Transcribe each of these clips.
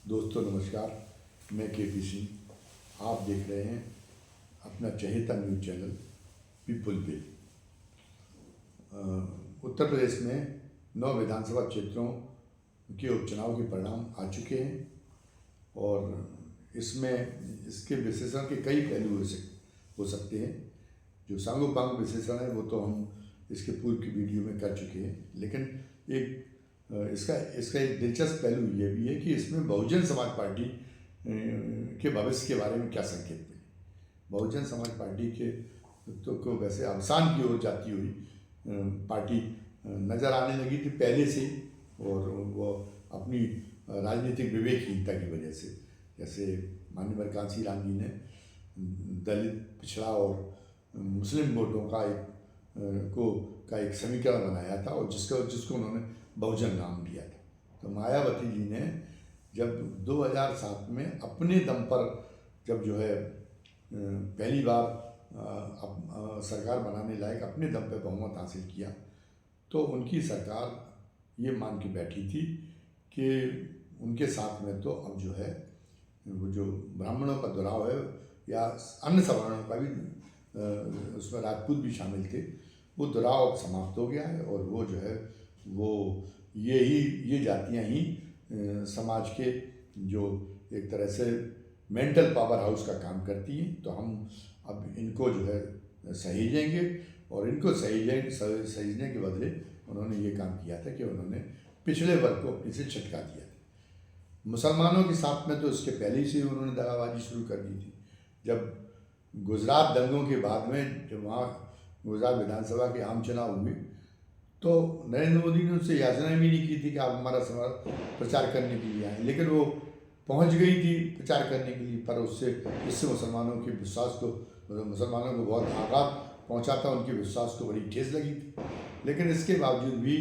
दोस्तों नमस्कार, मैं के सिंह। आप देख रहे हैं अपना चहेता न्यूज़ चैनल पीपल पे। उत्तर प्रदेश में 9 विधानसभा क्षेत्रों के उपचुनाव के परिणाम आ चुके हैं और इसमें इसके विश्लेषण के कई पहलू हो सकते हैं। जो सांगोपांग विश्लेषण है वो तो हम इसके पूर्व की वीडियो में कर चुके हैं, लेकिन एक इसका एक दिलचस्प पहलू ये भी है कि इसमें बहुजन समाज पार्टी के भविष्य के बारे में क्या संकेत मिले। बहुजन समाज पार्टी के तो को वैसे अवसान की ओर जाती हुई पार्टी नज़र आने लगी थी पहले से, और वो अपनी राजनीतिक विवेकहीनता की वजह से, जैसे माननीय कांसी राम जी ने दलित, पिछड़ा और मुस्लिम वोटों का एक समीकरण बनाया था और जिसको उन्होंने बहुजन नाम दिया था। तो मायावती जी ने जब 2007 में अपने दम पर जब जो है पहली बार सरकार बनाने लायक अपने दम पे बहुमत हासिल किया, तो उनकी सरकार ये मान के बैठी थी कि उनके साथ में तो अब जो है वो जो ब्राह्मणों का दुराव है या अन्य सवर्णों का भी, उसमें राजपूत भी शामिल थे, वो दुराव अब समाप्त हो गया है और वो जो है वो ये जातियां ही समाज के जो एक तरह से मेंटल पावर हाउस का काम करती हैं। तो हम अब इनको जो है सहेजेंगे और इनको सहेजने के बदले उन्होंने ये काम किया था कि उन्होंने पिछड़े वर्ग को अपने से छटका दिया था। मुसलमानों के साथ में तो इसके पहले से उन्होंने दगाबाजी शुरू कर दी थी। जब गुजरात दंगों के बाद में जब वहाँ गुजरात विधानसभा के आम चुनाव हुए तो नरेंद्र मोदी ने उनसे याचना भी नहीं की थी कि आप हमारा प्रचार करने के लिए आए, लेकिन वो पहुंच गई थी प्रचार करने के लिए, पर इससे मुसलमानों के विश्वास को बहुत आघात पहुंचा था, उनके विश्वास को बड़ी ठेस लगी थी। लेकिन इसके बावजूद भी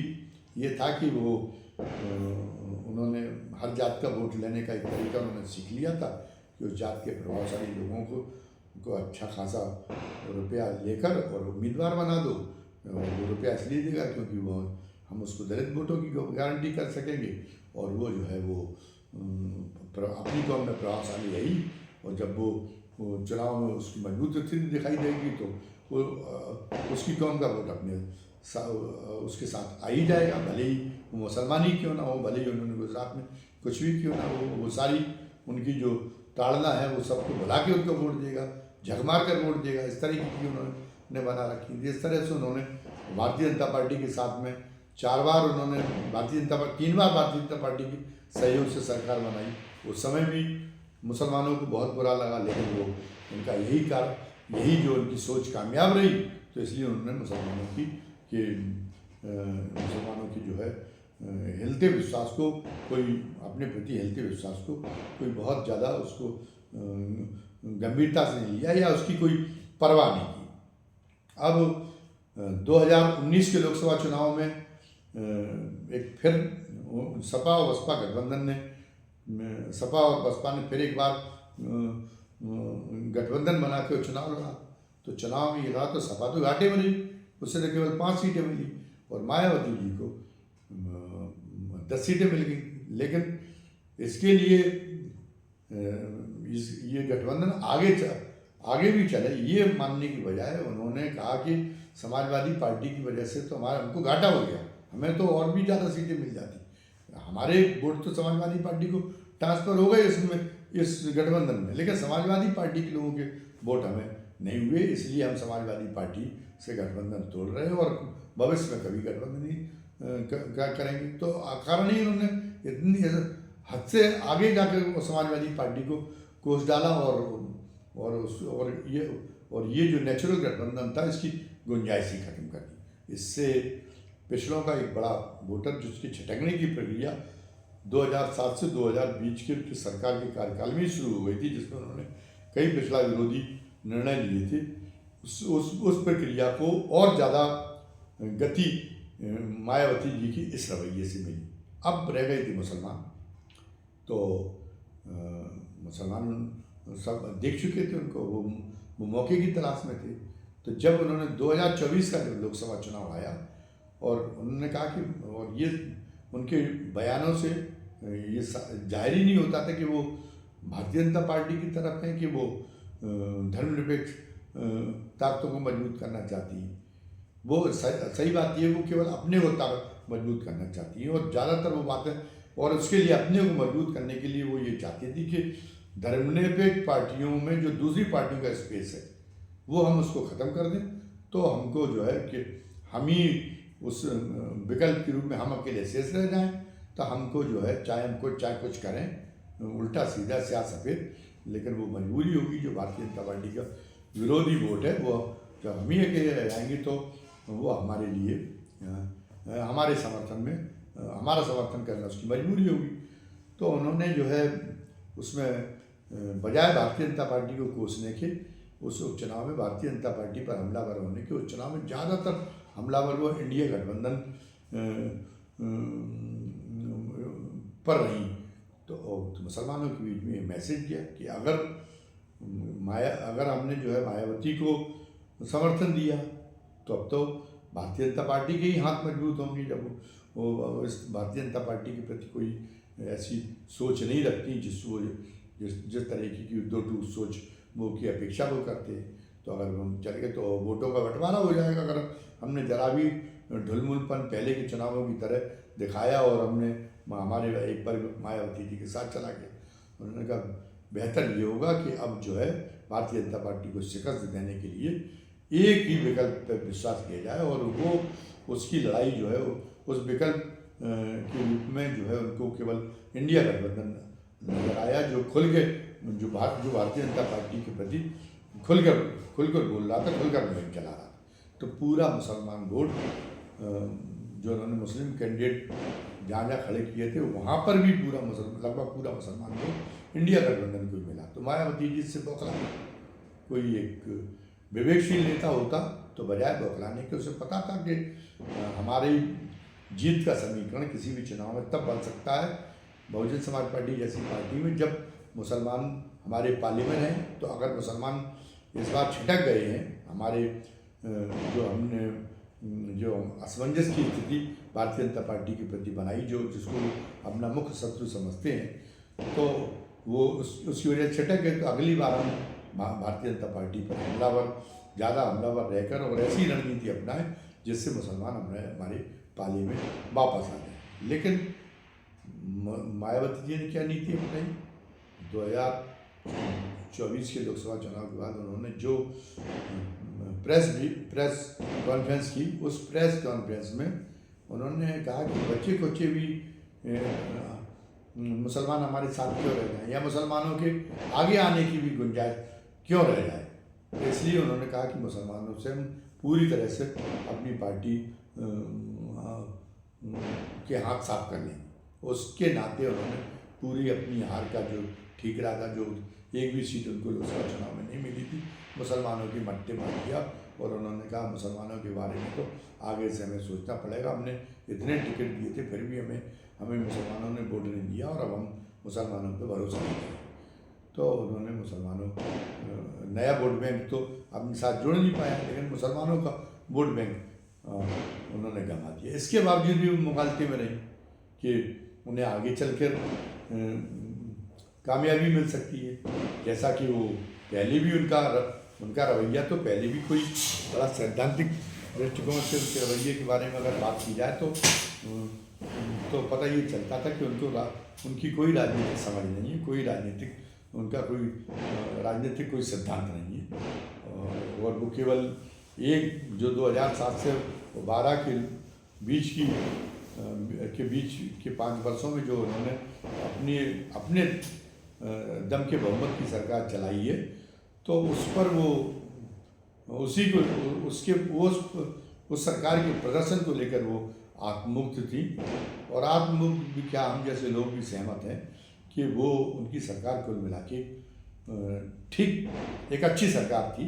ये था कि वो उन्होंने हर जात का वोट लेने का एक तरीका उन्होंने सीख लिया था कि उस जात के प्रभावशाली लोगों को अच्छा खासा रुपया लेकर और उम्मीदवार बना दो। वो रुपया इसलिए देगा क्योंकि वो हम उसको दलित वोटों की गारंटी कर सकेंगे और वो जो है वो अपनी कौम में प्रभावशाली है ही, और जब वो चुनाव में उसकी मजबूत स्थिति दिखाई देगी तो वो उसकी कौम का वोट उसके साथ आ ही जाएगा, भले ही वो मुसलमान ही क्यों ना हो, भले ही उन्होंने गुजरात में कुछ भी क्यों ना हो, वो सारी उनकी जो ताड़ना है वो सबको भुला के उनको वोट देगा, झकमार कर वोट देगा। इस तरीके की उन्होंने बना रखी थी। इस तरह से उन्होंने भारतीय जनता पार्टी के साथ में 3 बार भारतीय जनता पार्टी की सहयोग से सरकार बनाई। उस समय भी मुसलमानों को बहुत बुरा लगा, लेकिन वो उनका यही जो उनकी सोच कामयाब रही, तो इसलिए उन्होंने मुसलमानों की जो है हिलते विश्वास को अपने प्रति हिलते विश्वास को कोई बहुत ज़्यादा उसको गंभीरता से नहीं लिया या उसकी कोई परवाह नहीं की। अब 2019 के लोकसभा चुनाव में एक फिर सपा और बसपा गठबंधन ने फिर एक बार गठबंधन बना के चुनाव लड़ा। तो चुनाव में ये रहा तो सपा तो घाटे में रही, उससे तो केवल 5 सीटें मिली और मायावती जी को 10 सीटें मिल गई। लेकिन इसके लिए ये गठबंधन आगे भी चले ये मानने की बजाय उन्होंने कहा कि समाजवादी पार्टी की वजह से तो हमको घाटा हो गया, हमें तो और भी ज़्यादा सीटें मिल जाती, हमारे वोट तो समाजवादी पार्टी को ट्रांसफ़र हो गए इस गठबंधन में, लेकिन समाजवादी पार्टी के लोगों के वोट हमें नहीं हुए, इसलिए हम समाजवादी पार्टी से गठबंधन तोड़ रहे हैं और भविष्य में कभी गठबंधन नहीं करेंगे। तो कारण ही उन्होंने इतनी हद से आगे जाकर समाजवादी पार्टी को कोस डाला और ये जो नेचुरल गठबंधन था इसकी गुंजाइश ही खत्म कर दी। इससे पिछड़ों का एक बड़ा वोटर जिसकी छटकने की प्रक्रिया 2007 से 2020 के सरकार के कार्यकाल में शुरू हो गई थी, जिसमें उन्होंने कई पिछड़ा विरोधी निर्णय लिए थे, उस प्रक्रिया को और ज़्यादा गति मायावती जी की इस रवैये से मिली। अब रह गए थे मुसलमान, तो मुसलमान सब देख चुके थे उनको, वो मौके की तलाश में थे। तो जब उन्होंने 2024 का जब लोकसभा चुनाव आया और उन्होंने कहा कि और ये उनके बयानों से ये जाहिर ही नहीं होता था कि वो भारतीय जनता पार्टी की तरफ है कि वो धर्मनिरपेक्ष ताकतों को मजबूत करना चाहती है। वो सही बात ये है, वो केवल अपने को ताकत मजबूत करना चाहती है और ज़्यादातर वो बातें, और उसके लिए अपने को मजबूत करने के लिए वो ये चाहती थी कि धर्मनिरपेक्ष पार्टियों में जो दूसरी पार्टियों का स्पेस है वो हम उसको ख़त्म कर दें, तो हमको जो है कि हम ही उस विकल्प के रूप में हम अकेले शेष रह जाएं, तो हमको जो है चाहे कुछ करें उल्टा सीधा स्याह सफ़ेद, लेकिन वो मजबूरी होगी जो भारतीय जनता पार्टी का विरोधी वोट है वो जब हम ही अकेले रह जाएंगे तो वो हमारे लिए हमारे समर्थन में हमारा समर्थन करना उसकी मजबूरी होगी। तो उन्होंने जो है उसमें बजाय भारतीय जनता पार्टी को कोसने के उस उपचुनाव में भारतीय जनता पार्टी पर हमलावर होने के उपचुनाव में ज़्यादातर हमलावर वो इंडिया गठबंधन पर रही। तो मुसलमानों के बीच में ये मैसेज दिया कि अगर हमने जो है मायावती को समर्थन दिया तो अब तो भारतीय जनता पार्टी के ही हाथ मजबूत होंगे, जब वो इस भारतीय जनता पार्टी के प्रति कोई ऐसी सोच नहीं रखती जिस तरीके की दो टूक सोच वो की अपेक्षा वो करते। तो अगर हम चल गए तो वोटों का बंटवारा हो जाएगा। अगर हमने जरा भी ढुलमुलपन पहले के चुनावों की तरह दिखाया और हमने हमारे एक बार मायावती जी के साथ चला गया, उन्होंने कहा बेहतर ये होगा कि अब जो है भारतीय जनता पार्टी को शिकस्त देने के लिए एक ही विकल्प पर विश्वास किया जाए और वो उसकी लड़ाई जो है उस विकल्प के रूप में जो है उनको केवल इंडिया गठबंधन नजर आया, जो खुल के जो भारतीय जनता पार्टी के प्रति खुलकर बोल रहा था, खुलकर मुहिम चला रहा था। तो पूरा मुसलमान वोट जो उन्होंने मुस्लिम कैंडिडेट जहाँ खड़े किए थे वहाँ पर भी लगभग पूरा मुसलमान वोट इंडिया गठबंधन को मिला। तो मायावती जी से बौखला, कोई एक विवेकशील नेता होता तो बजाय बौखलाने के उसे पता था कि हमारी जीत का समीकरण किसी भी चुनाव में तब बन सकता है बहुजन समाज पार्टी जैसी पार्टी में जब मुसलमान हमारे पाले में हैं। तो अगर मुसलमान इस बार छिटक गए हैं, हमारे जो असमंजस की स्थिति भारतीय जनता पार्टी के प्रति बनाई, जिसको अपना मुख्य शत्रु समझते हैं, तो वो उसकी वजह से छिटक गए। तो अगली बार हम भारतीय जनता पार्टी पर ज़्यादा हमलावर रहकर और ऐसी रणनीति अपनाएं जिससे मुसलमान हमारे पाले में वापस आ जाए। लेकिन मायावती जी ने क्या नीति अपनाई? 2024 के लोकसभा चुनाव के बाद उन्होंने जो प्रेस कॉन्फ्रेंस की, उस प्रेस कॉन्फ्रेंस में उन्होंने कहा कि बच्चे भी मुसलमान हमारे साथ क्यों रह जाएं या मुसलमानों के आगे आने की भी गुंजाइश क्यों रह जाए। तो इसलिए उन्होंने कहा कि मुसलमानों से हम पूरी तरह से अपनी पार्टी के हाथ साफ कर लेंगे। उसके नाते उन्होंने पूरी अपनी हार का जो ठीकरा था, जो एक भी सीट उनको लोकसभा चुनाव में नहीं मिली थी, मुसलमानों की मट्टे मार दिया और उन्होंने कहा मुसलमानों के बारे में तो आगे से हमें सोचना पड़ेगा। हमने इतने टिकट दिए थे फिर भी हमें मुसलमानों ने वोट नहीं दिया और अब हम मुसलमानों पर भरोसा नहीं करें। तो उन्होंने मुसलमानों नया वोट बैंक तो अपने साथ जोड़ नहीं पाया, लेकिन मुसलमानों का वोट बैंक उन्होंने गंवा दिया। इसके बावजूद भी वो मुखालते में रही कि उन्हें आगे चलकर कामयाबी मिल सकती है, जैसा कि वो पहले भी उनका रवैया तो पहले भी कोई बड़ा सैद्धांतिक दृष्टिकोण से उनके रवैये के बारे में अगर बात की जाए तो पता ये चलता था कि उनकी कोई राजनीतिक समझ नहीं है, उनका कोई राजनीतिक कोई सिद्धांत नहीं है। और वो केवल एक जो 2007 से 12 के बीच के 5 वर्षों में जो उन्होंने अपने दम के बहुमत की सरकार चलाई है, तो उस पर वो उस सरकार के प्रदर्शन को लेकर वो आत्ममुक्त थी। और आत्ममुक्त भी क्या, हम जैसे लोग भी सहमत हैं कि वो उनकी सरकार कुल मिला के ठीक एक अच्छी सरकार थी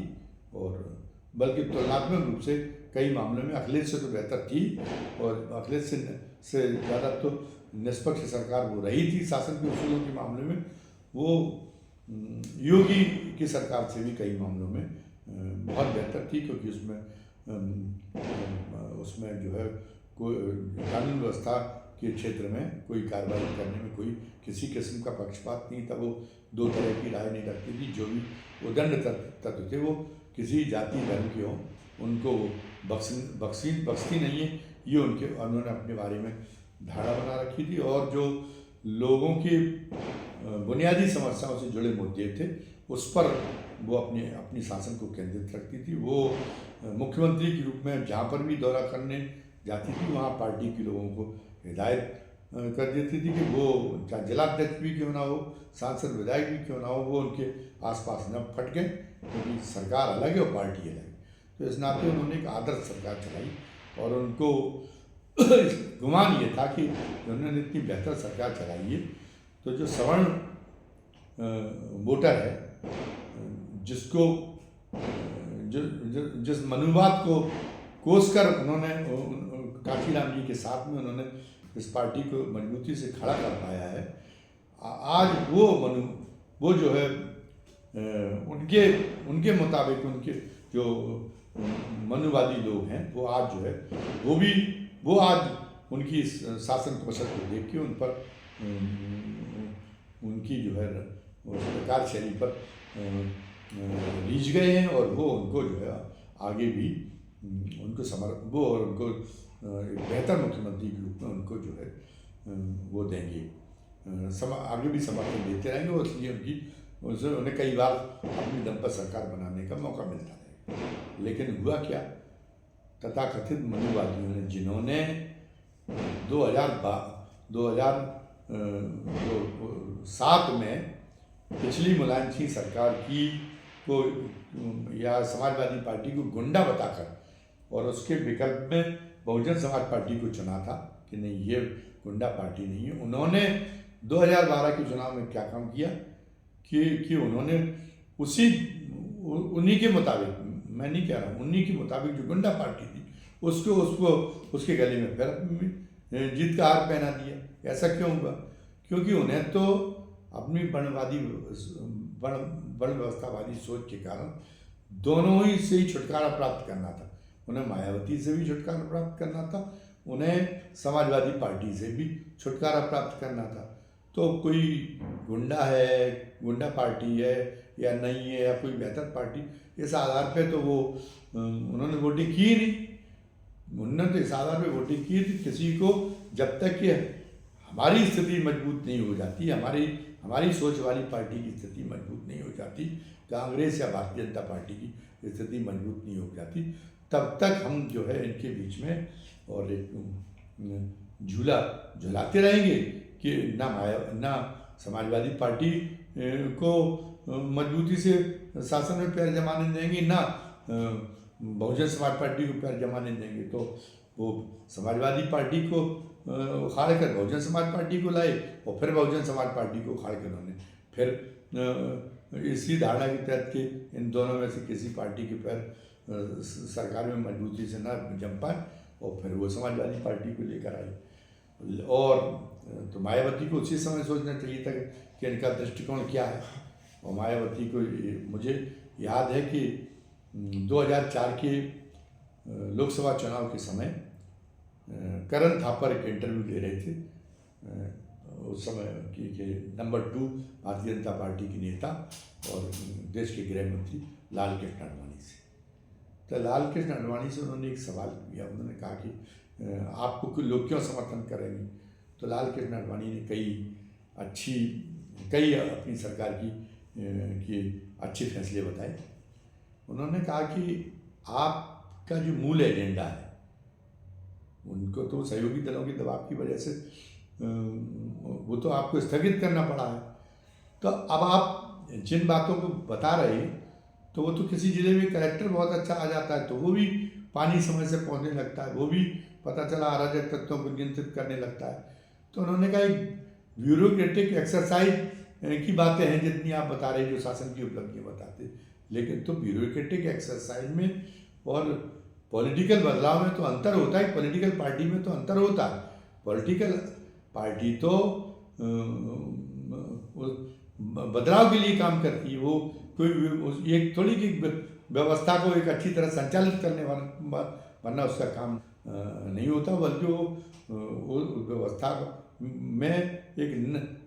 और बल्कि तुलनात्मक रूप से कई मामलों में अखिलेश से तो बेहतर थी और अखिलेश से ज़्यादा तो निष्पक्ष सरकार वो रही थी। शासन के उसूलों के मामले में वो योगी की सरकार से भी कई मामलों में बहुत बेहतर थी, क्योंकि उसमें जो है कोई कानून व्यवस्था के क्षेत्र में कोई कार्रवाई करने में कोई किसी किस्म का पक्षपात नहीं था। वो दो तरह की राय नहीं रखती थी। जो भी उदंड तत्व थे वो किसी जाति धर्म के हों उनको बख्शती नहीं है, ये उन्होंने अपने बारे में धारणा बना रखी थी। और जो लोगों की बुनियादी समस्याओं से जुड़े मुद्दे थे उस पर वो अपनी शासन को केंद्रित रखती थी। वो मुख्यमंत्री के रूप में जहाँ पर भी दौरा करने जाती थी वहाँ पार्टी के लोगों को हिदायत कर देती थी कि वो चाहे जिलाध्यक्ष भी क्यों ना हो, सांसद विधायक भी क्यों ना हो, वो उनके आसपास न फटके, क्योंकि सरकार अलग है और पार्टी अलग है। तो इस नाते उन्होंने एक आदर्श सरकार चलाई और उनको गुमान ये था कि उन्होंने इतनी बेहतर सरकार चलाई है तो जो सवर्ण वोटर है जिसको जिस मनुवाद को कोसकर उन्होंने काशीराम जी के साथ में उन्होंने इस पार्टी को मजबूती से खड़ा कर पाया है। आज वो जो है उनके मुताबिक उनके जो मनुवादी लोग हैं वो आज जो है वो आज उनकी शासन कौशल को देख के उन पर उनकी जो है कार्यशैली पर रीझ गए हैं और वो उनको जो है आगे भी उनको एक बेहतर मुख्यमंत्री के रूप में उनको जो है वो देंगे, आगे भी समर्थन देते रहेंगे। और इसलिए उन्हें कई बार अपनी दम पर सरकार बनाने का मौका मिलता है। लेकिन हुआ क्या, तथाकथित मनुवादियों ने जिन्होंने 2007 में पिछली मुलायम सिंह सरकार को या समाजवादी पार्टी को गुंडा बताकर और उसके विकल्प में बहुजन समाज पार्टी को चुना था कि नहीं ये गुंडा पार्टी नहीं है। उन्होंने 2012 के चुनाव में क्या काम किया कि उन्होंने उन्हीं के मुताबिक, मैं नहीं कह रहा हूँ, उन्हीं के मुताबिक जो गुंडा पार्टी थी उसके गले में फिर जीत का हार पहना दिया। ऐसा क्यों हुआ? क्योंकि उन्हें तो अपनी वर्ण व्यवस्थावादी सोच के कारण दोनों ही से ही छुटकारा प्राप्त करना था। उन्हें मायावती से भी छुटकारा प्राप्त करना था, उन्हें समाजवादी पार्टी से भी छुटकारा प्राप्त करना था। तो कोई गुंडा पार्टी है या नहीं है या कोई बेहतर पार्टी, इस आधार पे तो वो उन्होंने वोटिंग की ही नहीं। उन्होंने तो इस आधार पे वोटिंग की थी किसी को, जब तक कि हमारी स्थिति मजबूत नहीं हो जाती, हमारी सोच वाली पार्टी की स्थिति मजबूत नहीं हो जाती, कांग्रेस या भारतीय जनता पार्टी की स्थिति मजबूत नहीं हो जाती, तब तक हम जो है इनके बीच में और एक झूला झुलाते रहेंगे कि ना समाजवादी पार्टी को मजबूती से शासन में पैर जमाने देंगे, ना बहुजन समाज पार्टी को पैर जमाने देंगे। तो वो समाजवादी पार्टी को उखाड़ कर बहुजन समाज पार्टी को लाए और फिर बहुजन समाज पार्टी को उखाड़ कर उन्होंने फिर इसी धारणा के तहत कि इन दोनों में से किसी पार्टी के पैर सरकार में मजबूती से ना जम पाए और फिर वो समाजवादी पार्टी को लेकर आई। और तो मायावती को उसी समय सोचना चाहिए था कि इनका दृष्टिकोण क्या है। और मायावती को मुझे याद है कि 2004 के लोकसभा चुनाव के समय करण थापर एक इंटरव्यू दे रहे थे उस समय कि नंबर 2 भारतीय जनता पार्टी के नेता और देश के गृह मंत्री लाल कृष्ण आडवाणी से। तो लाल कृष्ण आडवाणी से उन्होंने एक सवाल किया, उन्होंने कहा कि आपको लोग क्यों समर्थन करेंगे? तो लाल कृष्ण आडवाणी ने कई अपनी सरकार की अच्छे फैसले बताए। उन्होंने कहा कि आपका जो मूल एजेंडा है उनको तो सहयोगी दलों के दबाव की वजह से वो तो आपको स्थगित करना पड़ा है। तो अब आप जिन बातों को बता रहे हैं तो वो तो किसी जिले में कलेक्टर बहुत अच्छा आ जाता है तो वो भी पानी समय से पहुंचने लगता है, वो भी पता चला अराजक तत्वों को नियंत्रित करने लगता है। तो उन्होंने कहा एक ब्यूरोक्रेटिक एक्सरसाइज की बातें हैं जितनी आप बता रहे जो शासन की उपलब्धियाँ बताते, लेकिन तो ब्यूरोक्रेटिक एक्सरसाइज में और पॉलिटिकल बदलाव में तो अंतर होता है, पॉलिटिकल पार्टी में तो अंतर होता है। पॉलिटिकल पार्टी तो बदलाव के लिए काम करती है, वो कोई एक थोड़ी की व्यवस्था को एक अच्छी तरह संचालित करने वाला, वरना उसका काम नहीं होता, बल्कि वो व्यवस्था में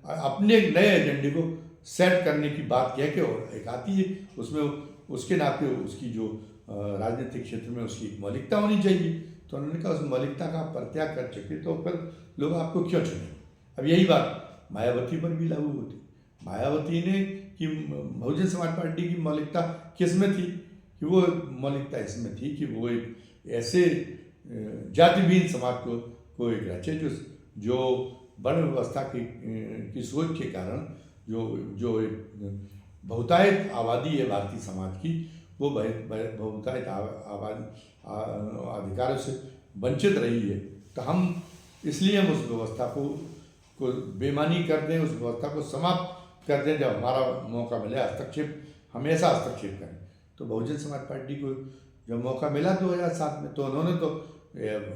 अपने एक नए एजेंडे को सेट करने की बात कह के और एक आती है, उसमें उसके नाते उसकी जो राजनीतिक क्षेत्र में उसकी एक मौलिकता होनी चाहिए। तो उन्होंने कहा उस मौलिकता का परित्याग कर चुके तो फिर लोग आपको क्यों चुने। अब यही बात मायावती पर भी लागू होती। मायावती ने कि बहुजन समाज पार्टी की मौलिकता किस में थी कि वो मौलिकता इसमें थी कि वो एक ऐसे जातिहीन समाज को एक रचे जो वर्ण व्यवस्था की सोच के कारण जो एक बहुतायत आबादी है भारतीय समाज की, वो बहुतायत आबादी अधिकारों से वंचित रही है। तो हम इसलिए हम उस व्यवस्था को बेमानी कर दें, उस व्यवस्था को समाप्त कर दें। जब हमारा मौका मिले हस्तक्षेप, हमेशा हस्तक्षेप करें। तो बहुजन समाज पार्टी को जब मौका मिला 2007 में, तो उन्होंने तो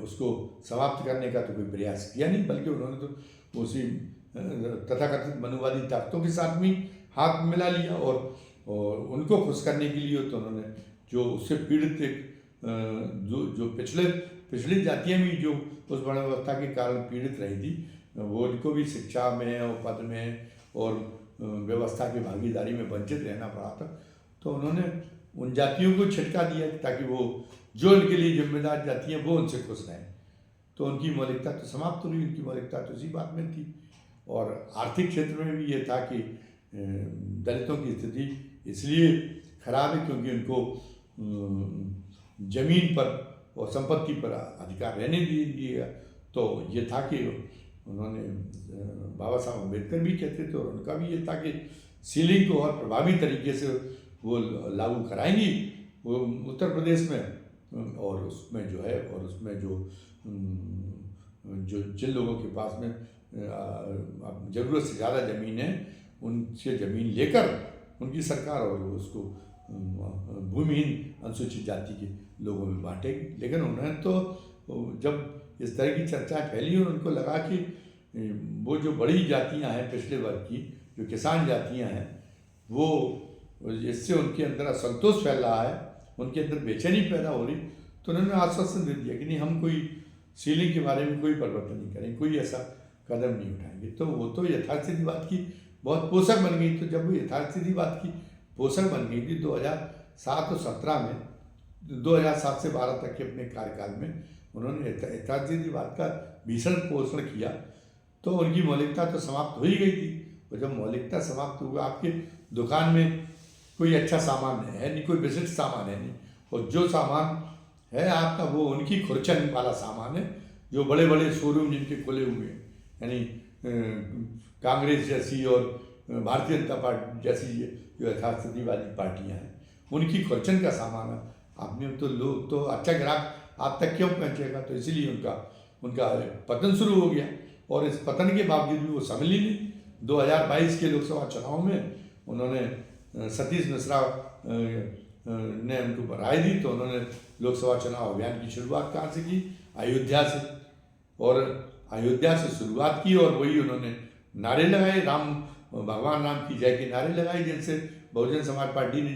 उसको समाप्त करने का तो कोई प्रयास किया नहीं, बल्कि उन्होंने तो उसी तथाकथित मनुवादी ताकतों के साथ में हाथ मिला लिया और उनको खुश करने के लिए तो उन्होंने जो उससे पीड़ित जो पिछड़ी जातियाँ भी जो उस वर्ण व्यवस्था के कारण पीड़ित रही थी, वो उनको भी शिक्षा में और पद में और व्यवस्था की भागीदारी में वंचित रहना पड़ा था। तो उन्होंने उन जातियों को छिटका दिया ताकि वो जो उनके लिए जिम्मेदार जाति हैं वो उनसे खुश रहें। तो उनकी मौलिकता तो समाप्त हुई, उनकी मौलिकता तो इसी बात में थी। और आर्थिक क्षेत्र में भी ये था कि दलितों की स्थिति इसलिए खराब है क्योंकि उनको जमीन पर और संपत्ति पर अधिकार रहने दिए। तो ये था कि उन्होंने बाबा साहब अम्बेडकर भी कहते थे और उनका भी ये था कि सीलिंग को और प्रभावी तरीके से वो लागू कराएंगी वो उत्तर प्रदेश में। और उसमें जो है और उसमें जो जिन लोगों के पास में ज़रूरत से ज़्यादा ज़मीन है उनसे ज़मीन लेकर उनकी सरकार और उसको भूमिहीन अनुसूचित जाति के लोगों में बांटेगी। लेकिन उन्होंने तो जब इस तरह की चर्चा फैली और उनको लगा कि वो जो बड़ी जातियां हैं पिछड़े वर्ग की, जो किसान जातियां हैं, वो इससे उनके अंदर असंतोष फैल रहा है, उनके अंदर बेचैनी पैदा हो रही। तो उन्होंने आश्वासन दे दिया कि नहीं, हम कोई सीलिंग के बारे में कोई परिवर्तन नहीं करेंगे, कोई ऐसा कदम नहीं उठाएंगे। तो वो तो यथास्थिति बात की बहुत पोषक बन गई। तो जब वो यथास्थिति बात की पोषक बन गई थी 2007 और 17 में, 2007 से 12 तक के अपने कार्यकाल में उन्होंने यथास्थिति बात का भीषण पोषण किया। तो उनकी मौलिकता तो समाप्त हो ही गई थी। और जब मौलिकता समाप्त होगा, आपके दुकान में कोई अच्छा सामान है नहीं, कोई विशिष्ट सामान है नहीं, और जो सामान है आपका वो उनकी खुरचन वाला सामान है, जो बड़े बड़े शोरूम जिनके खुले हुए हैं, यानी कांग्रेस जैसी और भारतीय जनता पार्टी जैसी जो यथास्थिति वाली पार्टियां हैं, उनकी खुरचन का सामान है। आपने तो लोग तो अच्छा ग्राहक आप तक क्यों पहुँचेगा। तो इसीलिए उनका पतन शुरू हो गया। और इस पतन के बावजूद भी वो संभली नहीं। 2022 के लोकसभा चुनाव में उन्होंने सतीश मिश्रा ने उनको राय दी, तो उन्होंने लोकसभा चुनाव अभियान की शुरुआत कहाँ से की? अयोध्या से। और अयोध्या से शुरुआत की और वही उन्होंने नारे लगाए, राम भगवान राम की जय के नारे लगाए, जिनसे बहुजन समाज पार्टी ने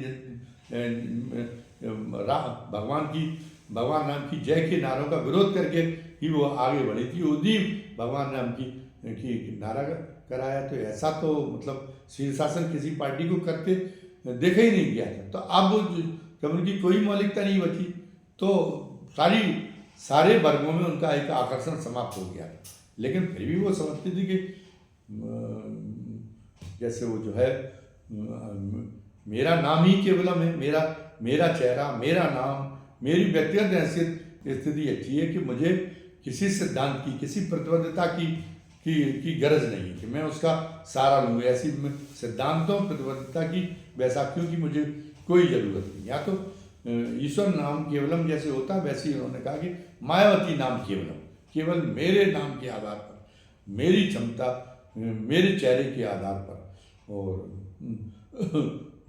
भगवान राम की जय के नारों का विरोध करके ही वो आगे बढ़ी थी। उदी भगवान राम की नारा कराया। तो ऐसा तो मतलब शीर्षासन किसी पार्टी को करते देखा ही नहीं गया था। तो अब जब उनकी कोई मौलिकता नहीं बची तो सारे वर्गों में उनका एक आकर्षण समाप्त हो गया। लेकिन फिर भी वो समझती थी कि जैसे वो जो है मेरा नाम ही केवलम है, मेरा चेहरा, मेरा नाम, मेरी व्यक्तिगत हैसियत स्थिति अच्छी है कि मुझे किसी सिद्धांत की, किसी प्रतिबद्धता की गरज नहीं है कि मैं उसका सहारा लूँ। ऐसी सिद्धांतों प्रतिबद्धता की वैसाखियों की मुझे कोई ज़रूरत नहीं। या तो ईश्वर नाम केवलम जैसे होता, वैसे ही उन्होंने कहा कि मायावती नाम केवलम, केवल मेरे नाम के आधार पर, मेरी क्षमता, मेरे चेहरे के आधार पर और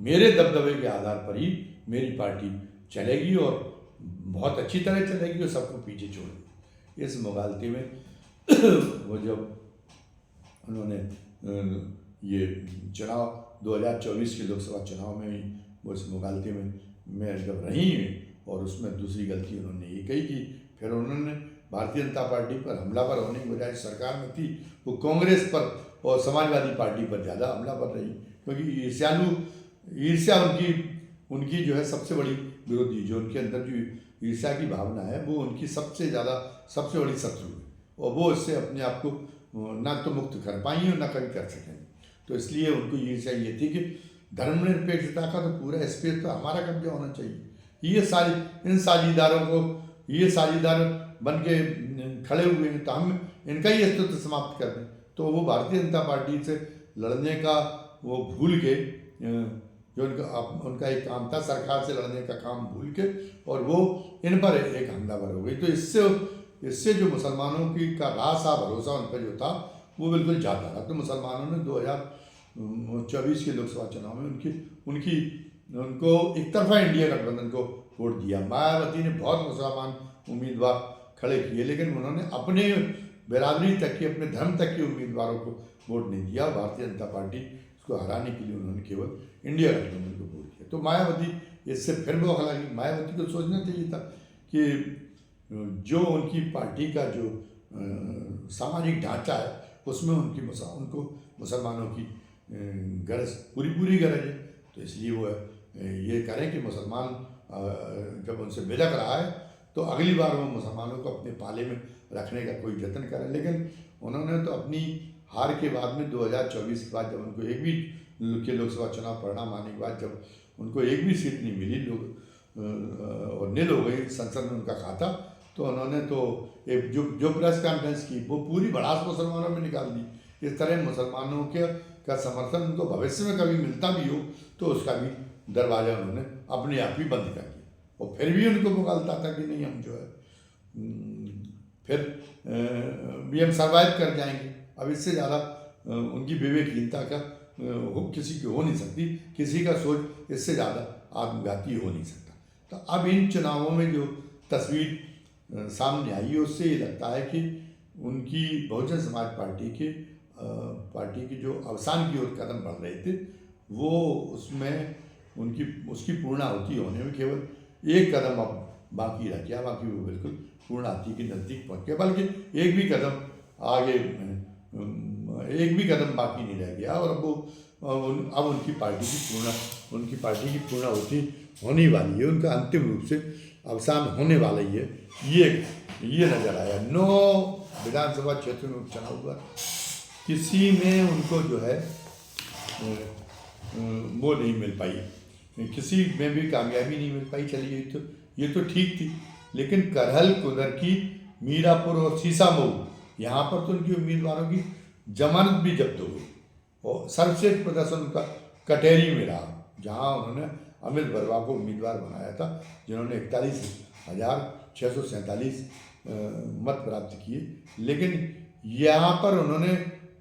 मेरे दबदबे के आधार पर ही मेरी पार्टी चलेगी और बहुत अच्छी तरह चलेगी और सबको पीछे छोड़ देगी। इस मुगालते में वो जब उन्होंने ये चुनाव 2024 के लोकसभा चुनाव में वो इस मुगालते में जब रही हैं और उसमें दूसरी गलती उन्होंने ये कही कि फिर उन्होंने भारतीय जनता पार्टी पर हमलावर होने की बजाय सरकार में थी वो कांग्रेस पर और समाजवादी पार्टी पर ज़्यादा हमलावर रही, क्योंकि ईर्ष्या उनकी उनकी जो है सबसे बड़ी विरोधी, जो उनके अंदर जो ईर्ष्या की भावना है वो उनकी सबसे बड़ी शत्रु है, और वो इससे अपने आप को ना तो मुक्त कर पाई और ना कभी कर सकें। तो इसलिए उनको ईर्ष्या ये थी कि धर्मनिरपेक्षता का तो पूरा स्पेस तो हमारा कब्जा होना चाहिए। इन साझीदारों को, ये साझीदार बन के खड़े हुए हैं तो हम इनका ही अस्तित्व समाप्त कर दें। तो वो भारतीय जनता पार्टी से लड़ने का वो भूल के, जो उनका एक काम था सरकार से लड़ने का काम भूल के, और वो इन पर एक हमलावर हो गई। तो इससे जो मुसलमानों का रासा भरोसा उन पर जो था वो बिल्कुल जाता रहा। तो मुसलमानों ने 2024 के लोकसभा चुनाव में उनको एक तरफा इंडिया गठबंधन को वोट दिया। मायावती ने बहुत मुसलमान उम्मीदवार खड़े किए, लेकिन उन्होंने अपने बिरादरी तक के, अपने धर्म तक के उम्मीदवारों को वोट नहीं दिया। भारतीय जनता पार्टी को हराने के लिए उन्होंने केवल इंडिया गठबंधन को वोट दिया। तो मायावती इससे फिर बौखला गई। मायावती को सोचना चाहिए था कि जो उनकी पार्टी का जो सामाजिक ढांचा है उसमें उनको मुसलमानों की गरज पूरी गरज है। तो इसलिए वो ये करें कि मुसलमान जब उनसे बिलक रहा है तो अगली बार वो मुसलमानों को अपने पाले में रखने का कोई जतन करें। लेकिन उन्होंने तो अपनी हार के बाद में 2024 के बाद, जब उनको एक भी लोकसभा चुनाव परिणाम आने के बाद जब उनको एक भी सीट नहीं मिली, और निल हो गई संसद में उनका खाता, तो उन्होंने तो एक जो प्रेस कॉन्फ्रेंस की वो पूरी भड़ास मुसलमानों में निकाल दी। इस तरह मुसलमानों का समर्थन उनको भविष्य में कभी मिलता भी हो तो उसका भी दरवाज़ा उन्होंने अपने आप ही बंद कर दिया। और फिर भी उनको मुगालता था कि नहीं, हम जो है फिर भी हम सर्वाइव कर जाएंगे। अब इससे ज़्यादा उनकी विवेकहीनता का किसी की हो नहीं सकती, किसी का सोच इससे ज़्यादा आत्मघाती हो नहीं सकता। तो अब इन चुनावों में जो तस्वीर सामने आई है उससे ये लगता है कि उनकी बहुजन समाज पार्टी की जो अवसान की ओर कदम बढ़ रहे थे, वो उसमें उसकी पूर्णाहुति होने में केवल एक कदम अब बाकी रह गया। बाकी वो बिल्कुल पूर्णाहुति के नज़दीक पहुँच गया, बल्कि एक भी कदम बाकी नहीं रह गया। और अब उनकी पार्टी की पूर्णाहुति होने वाली है, उनका अंतिम रूप से अवसान होने वाला ही है, ये नज़र आया। 9 विधानसभा क्षेत्र में उपचुनाव हुआ, किसी में उनको जो है वो नहीं मिल पाई, किसी में भी कामयाबी नहीं मिल पाई। चलिए ये तो ठीक थी, लेकिन करहल, कुदरकी, मीरापुर और सीसामऊ, यहाँ पर तो उनकी उम्मीदवारों की जमानत भी जब्त हो गई। और सर्वश्रेष्ठ प्रदर्शन उनका कटहरी में रहा, जहाँ उन्होंने अमित बर्मा को उम्मीदवार बनाया था, जिन्होंने 41,647 मत प्राप्त किए। लेकिन यहाँ पर उन्होंने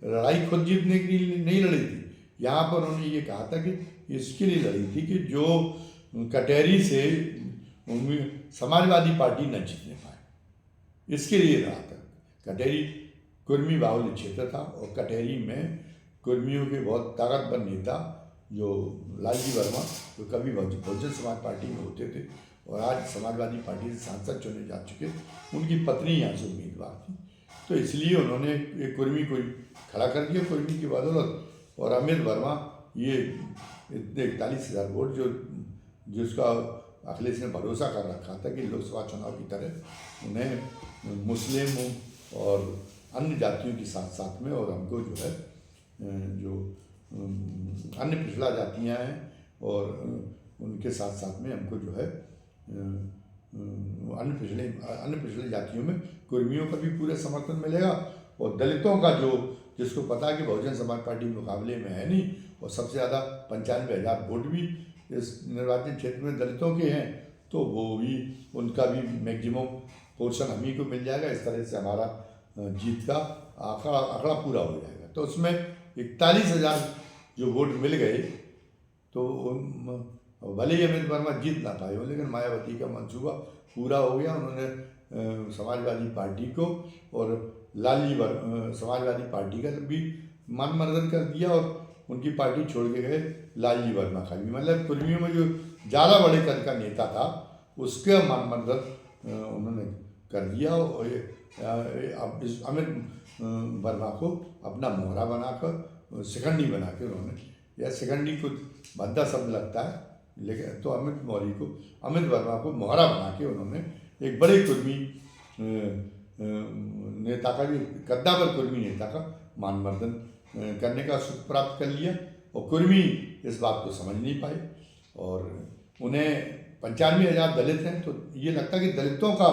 लड़ाई खुद जीतने के लिए नहीं लड़ी थी, यहाँ पर उन्होंने ये कहा था कि इसके लिए लड़ी थी कि जो कटहरी से समाजवादी पार्टी न जीतने पाए, इसके लिए रहा था। कटहरी कुर्मी बाहुल्य क्षेत्र था, और कटहरी में कुर्मियों के बहुत ताकतवर नेता जो लालजी वर्मा, जो कभी बहुजन समाज पार्टी में होते थे और आज समाजवादी पार्टी से सांसद चुने जा चुके, उनकी पत्नी यहाँ से उम्मीदवार थी। तो इसलिए उन्होंने एक कुर्मी को खड़ा कर दिया, कुर्मी की बदौलत। और अमित वर्मा ये इतने 41,000 वोट जिसका अखिलेश ने भरोसा कर रखा था कि लोकसभा चुनाव की तरह उन्हें मुस्लिम और अन्य जातियों के साथ में, और हमको जो है जो अन्य पिछड़ा जातियाँ हैं और उनके साथ में हमको जो है अन्य पिछड़े जातियों में कुर्मियों का भी पूरा समर्थन मिलेगा। और दलितों का जिसको पता है कि बहुजन समाज पार्टी मुकाबले में है नहीं, और सबसे ज़्यादा 95,000 वोट भी इस निर्वाचन क्षेत्र में दलितों के हैं, तो वो भी उनका भी मैक्सिमम पोर्शन हम ही को मिल जाएगा। इस तरह से हमारा जीत का आंकड़ा पूरा हो जाएगा। तो उसमें 41,000 जो वोट मिल गए, तो भले ही अमित वर्मा जीत ना पाए हो, लेकिन मायावती का मंसूबा पूरा हो गया। उन्होंने समाजवादी पार्टी को और समाजवादी पार्टी का भी मान-मर्दन कर दिया, और उनकी पार्टी छोड़ के गए लालजी वर्मा का भी। मतलब कुर्मियों में जो ज़्यादा बड़े कद का नेता था उसका मान-मर्दन उन्होंने कर दिया और अब इस अमित वर्मा को अपना मोहरा बनाकर शिखंडी बना के उन्होंने, या शिखंडी को भद्दा शब्द लगता है, लेकिन तो अमित वर्मा को मोहरा बना के उन्होंने एक बड़े कुर्मी नेता का, भी कद्दावर कुर्मी नेता का मानवर्धन करने का सुख प्राप्त कर लिया। और कुर्मी इस बात को समझ नहीं पाए और उन्हें 95,000 दलित हैं, तो ये लगता कि दलितों का,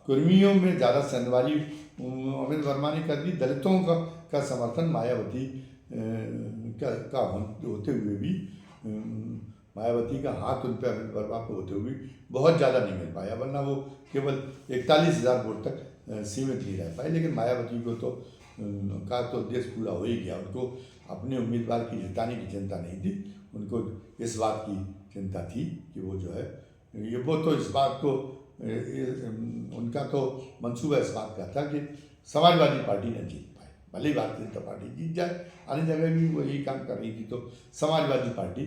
कुर्मियों में ज़्यादा सन्वारी अमित वर्मा ने कर दी। दलितों का समर्थन मायावती का होते हुए भी, मायावती का हाथ उन पर अमित वर्मा को होते हुए बहुत ज़्यादा नहीं मिल पाया, वरना वो केवल 41,000 वोट तक सीमित नहीं रह पाए। लेकिन मायावती को तो का तो उद्देश्य पूरा हो ही गया। उनको अपने उम्मीदवार की जिताने की चिंता नहीं थी, उनको इस बात की चिंता थी कि वो जो है वो तो इस बात को, उनका तो मंसूबा इस बात का था कि समाजवादी पार्टी न जीत पाए, भले ही भारतीय जनता पार्टी जीत जाए। अन्य जगह भी वो यही काम कर रही थी, तो समाजवादी पार्टी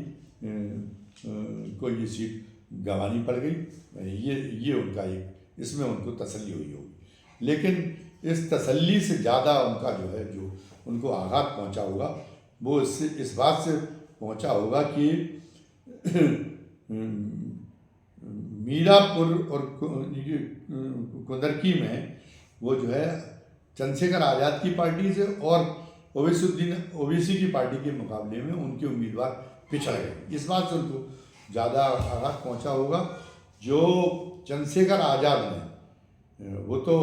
को ये सीट गंवानी पड़ गई। ये उनका एक, इसमें उनको तसल्ली हुई होगी। लेकिन इस तसल्ली से ज़्यादा उनका जो है, जो उनको आघात पहुंचा होगा, वो इस बात से पहुंचा होगा कि मीरापुर और कुंदरकी में वो जो है चंद्रशेखर आज़ाद की पार्टी से और ओवैसी की पार्टी के मुकाबले में उनके उम्मीदवार पिछड़ गए। इस बात से उनको ज़्यादा आघात पहुंचा होगा। जो चंद्रशेखर आज़ाद ने, वो तो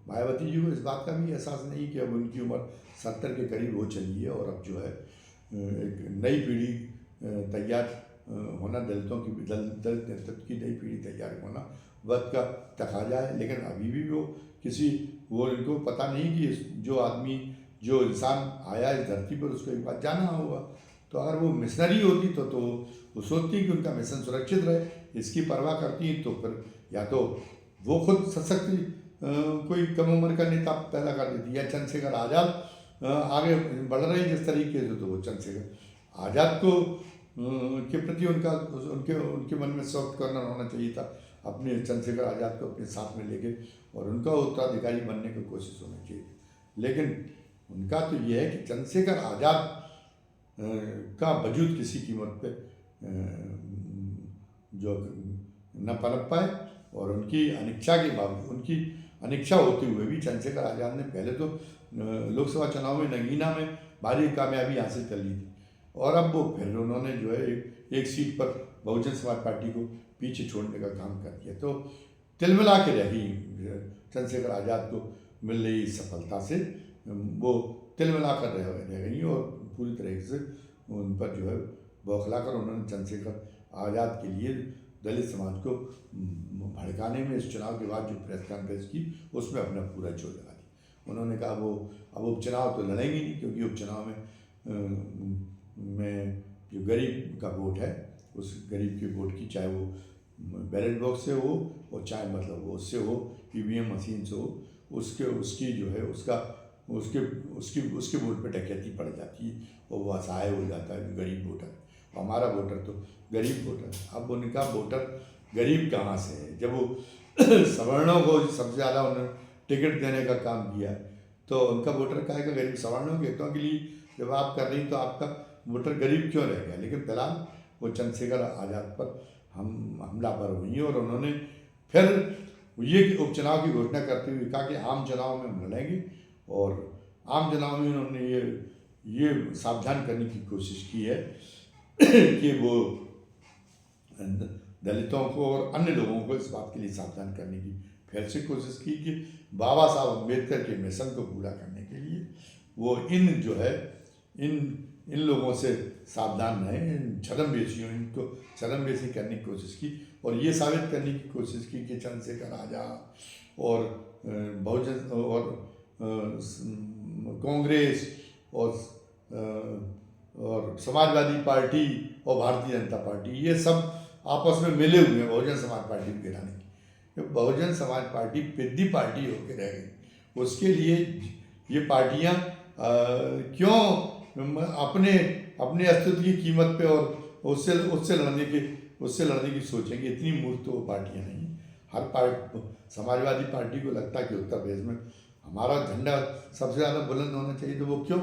मायावती जी को इस बात का भी एहसास नहीं कि अब उनकी उम्र 70 के करीब हो चली है और अब जो है एक नई पीढ़ी तैयार होना, दलितों की दलित नेतृत्व की नई पीढ़ी तैयार होना वक्त का तकाजा है। लेकिन अभी भी वो इनको पता नहीं कि जो आदमी, जो इंसान आया इस धरती पर, उसको एक बार जाना होगा। तो अगर वो मिशनरी होती तो वो सोचती कि उनका मिशन सुरक्षित रहे, इसकी परवाह करती, तो फिर या तो वो खुद सशक्त कोई कम उम्र का नेता पैदा कर देती, या चंद्रशेखर आज़ाद आगे बढ़ रहे हैं जिस तरीके से, तो वो चंद्रशेखर आज़ाद को के प्रति उनके मन में सॉफ्ट कॉर्नर होना चाहिए था, अपने चंद्रशेखर आज़ाद को अपने साथ में लेके और उनका उत्तराधिकारी बनने की कोशिश होनी चाहिए। लेकिन उनका तो ये है कि चंद्रशेखर आज़ाद का वजूद किसी कीमत पे जो न पनप पाए, और उनकी अनिच्छा के बावजूद, उनकी अनिच्छा होते हुए भी चंद्रशेखर आज़ाद ने पहले तो लोकसभा चुनाव में नगीना में भारी कामयाबी हासिल कर ली थी, और अब वो फिर उन्होंने जो है एक सीट पर बहुजन समाज पार्टी को पीछे छोड़ने का काम कर दिया। तो तिलमिला के रह गई चंद्रशेखर आज़ाद को मिल रही सफलता से, वो तिलमिला कर रह गई और पूरी तरह से उन पर जो है बौखला कर उन्होंने चंद्रशेखर आज़ाद के लिए दलित समाज को भड़काने में इस चुनाव के बाद जो प्रेस कॉन्फ्रेंस की, उसमें अपना पूरा जोर लगा दिया। उन्होंने कहा वो अब उपचुनाव तो लड़ेंगे नहीं, क्योंकि उपचुनाव में जो गरीब का वोट है, उस गरीब के वोट की, चाहे वो बैलेट बॉक्स से हो और चाहे मतलब वो उससे हो, ईवीएम मशीन से हो, उसकी जो है उसके वोट पे डकैती पड़ जाती है और वो असहाय हो जाता है गरीब वोटर। हमारा वोटर तो गरीब वोटर, अब उनका वोटर गरीब कहाँ से है, जब वो सवर्णों को सबसे ज़्यादा उन्होंने टिकट देने का काम किया, तो उनका वोटर काहे का गरीब, सवर्णों के हितों के लिए जब आप कर रही तो आपका वोटर गरीब क्यों रह गया। लेकिन फिलहाल वो चंद्रशेखर आज़ाद पर हमलावर हुई और उन्होंने फिर ये उपचुनाव की घोषणा करते हुए कहा कि आम चुनाव में हम लड़ेंगे, और आम चुनाव में उन्होंने ये सावधान करने की कोशिश की है कि वो दलितों को और अन्य लोगों को इस बात के लिए सावधान करने की फिर से कोशिश की कि बाबा साहब अम्बेडकर के मिशन को पूरा करने के लिए वो इन लोगों से सावधान रहें, इन छद्मवेशियों, इनको छद्मवेशी करने की कोशिश की और ये साबित करने की कोशिश की कि चंद्रशेखर आज़ाद और बहुजन और कांग्रेस और समाजवादी पार्टी और भारतीय जनता पार्टी, ये सब आपस में मिले हुए हैं बहुजन समाज पार्टी को गिराने की। तो बहुजन समाज पार्टी पिद्दी पार्टी होकर रह गई। उसके लिए ये पार्टियां क्यों अपने अस्तित्व की कीमत पे और उससे लड़ने की सोचेंगे, इतनी मूर्ख तो वो पार्टियां नहीं। समाजवादी पार्टी को लगता है कि उत्तर प्रदेश में हमारा झंडा सबसे ज़्यादा बुलंद होना चाहिए, तो वो क्यों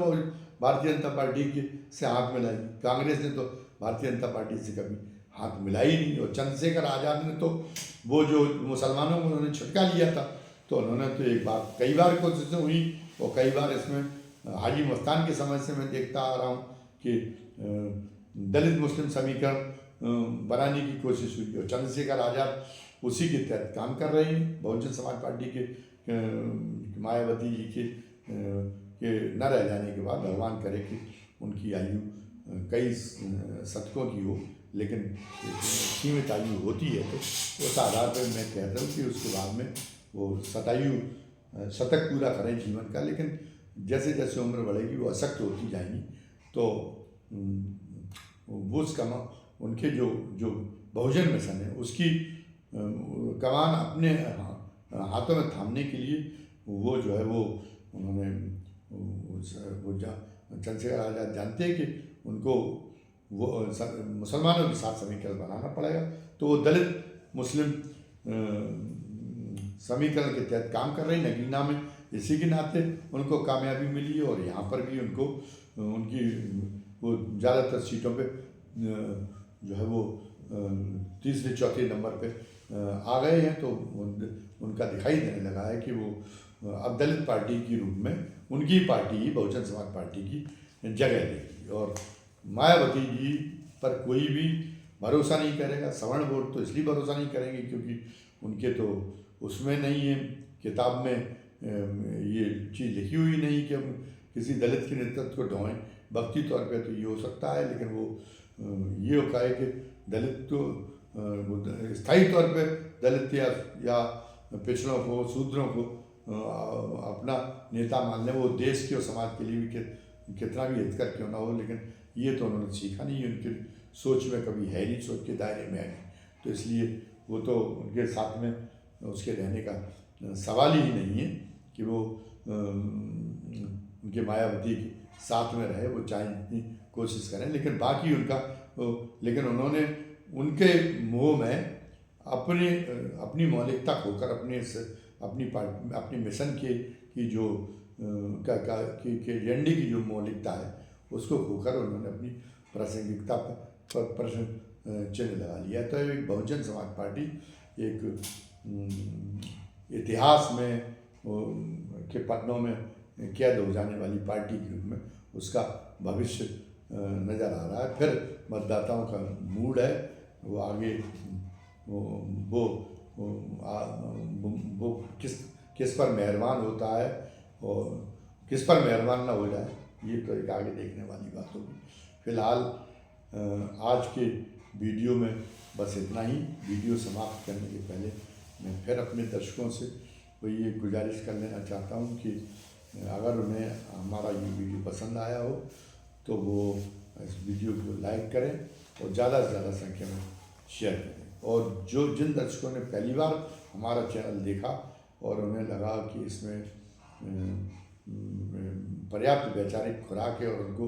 भारतीय जनता पार्टी के से हाथ मिलाएगी। कांग्रेस ने तो भारतीय जनता पार्टी से कभी हाथ मिला ही नहीं। और चंद्रशेखर आज़ाद ने तो वो जो मुसलमानों को उन्होंने छुटका लिया था, तो उन्होंने तो एक बार कई बार कोशिशें हुई और कई बार इसमें हाजी मस्तान के समय से मैं देखता आ रहा हूँ कि दलित मुस्लिम समीकरण बनाने की कोशिश हुई और चंद्रशेखर आज़ाद उसी के तहत काम कर रहे हैं। बहुजन समाज पार्टी के मायावती जी के न रह जाने के बाद भगवान करे कि उनकी आयु कई शतकों की हो, लेकिन सीमित आयु होती है, तो उस आधार पर मैं कहता हूँ कि उसके बाद में वो शतक पूरा करें जीवन का। लेकिन जैसे जैसे उम्र बढ़ेगी वो अशक्त होती जाएंगी, तो वो उनके जो बहुजन मिशन है उसकी कमान अपने हाथों में थामने के लिए वो जो है वो उन्होंने चंद्रशेखर आज़ाद जानते हैं कि उनको वो मुसलमानों के साथ समीकरण बनाना पड़ेगा, तो वो दलित मुस्लिम समीकरण के तहत काम कर रहे हैं नगीना में। इसी के नाते उनको कामयाबी मिली है और यहाँ पर भी उनको उनकी वो ज़्यादातर सीटों पे जो है वो तीसरे चौथे नंबर पे आ गए हैं। तो उनका दिखाई देने लगा है कि वो अब दलित पार्टी के रूप में उनकी पार्टी ही बहुजन समाज पार्टी की जगह लेगी। और मायावती जी पर कोई भी भरोसा नहीं करेगा। सवर्ण वोट तो इसलिए भरोसा नहीं करेंगे क्योंकि उनके तो उसमें नहीं है, किताब में ये चीज़ लिखी हुई नहीं कि हम किसी दलित के नेतृत्व को ढोएं। वक्ती तौर पे तो ये हो सकता है, लेकिन वो ये होता है कि दलित तो स्थायी तौर पे दलित या पिछड़ों को शूद्रों को अपना नेता मान लें, वो देश के और समाज के लिए भी कितना भी हितकर क्यों ना हो, लेकिन ये तो उन्होंने सीखा नहीं, उनकी सोच में कभी है नहीं, सोच के दायरे में है नहीं, तो इसलिए वो तो उनके साथ में उसके रहने का सवाल ही नहीं है कि वो उनके मायावती के साथ में रहे, वो चाहे जितनी कोशिश करें। लेकिन बाकी लेकिन उन्होंने उनके मोह में अपनी मौलिकता खोकर अपनी मिशन की जो के एजेंडे की जो मौलिकता है उसको खोकर उन्होंने अपनी प्रासंगिकता पर प्रश्न चिन्ह लगा लिया। तो एक बहुजन समाज पार्टी एक इतिहास में के पन्नों में कैद हो जाने वाली पार्टी के रूप में उसका भविष्य नज़र आ रहा है। फिर मतदाताओं का मूड है, वो आगे वो किस पर मेहरबान होता है और किस पर मेहरबान ना हो जाए, ये तो एक आगे देखने वाली बात होगी। फिलहाल आज के वीडियो में बस इतना ही। वीडियो समाप्त करने के पहले मैं फिर अपने दर्शकों से ये गुजारिश कर लेना चाहता हूँ कि अगर उन्हें हमारा ये वीडियो पसंद आया हो तो वो इस वीडियो को लाइक करें और ज़्यादा से ज़्यादा संख्या में शेयर करें। और जिन दर्शकों ने पहली बार हमारा चैनल देखा और उन्हें लगा कि इसमें पर्याप्त वैचारिक खुराक है और उनको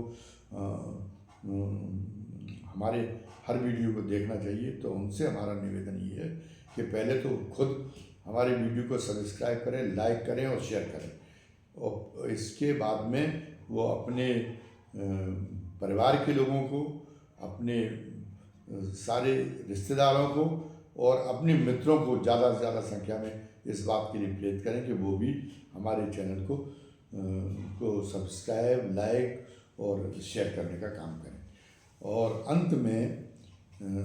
हमारे हर वीडियो को देखना चाहिए, तो उनसे हमारा निवेदन ये है कि पहले तो खुद हमारे वीडियो को सब्सक्राइब करें, लाइक करें और शेयर करें, और इसके बाद में वो अपने परिवार के लोगों को, अपने सारे रिश्तेदारों को और अपने मित्रों को ज़्यादा से ज़्यादा संख्या में इस बात के लिए प्रेरित करें कि वो भी हमारे चैनल को सब्सक्राइब, लाइक और शेयर करने का काम करें। और अंत में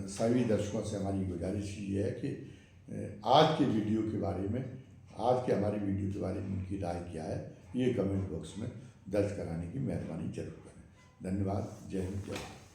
सभी दर्शकों से हमारी गुजारिश ये है कि आज के वीडियो के बारे में, आज के हमारे वीडियो के बारे में उनकी राय क्या है, ये कमेंट बॉक्स में दर्ज कराने की मेहरबानी जरूर करें। धन्यवाद। जय हिंद, जय भारत।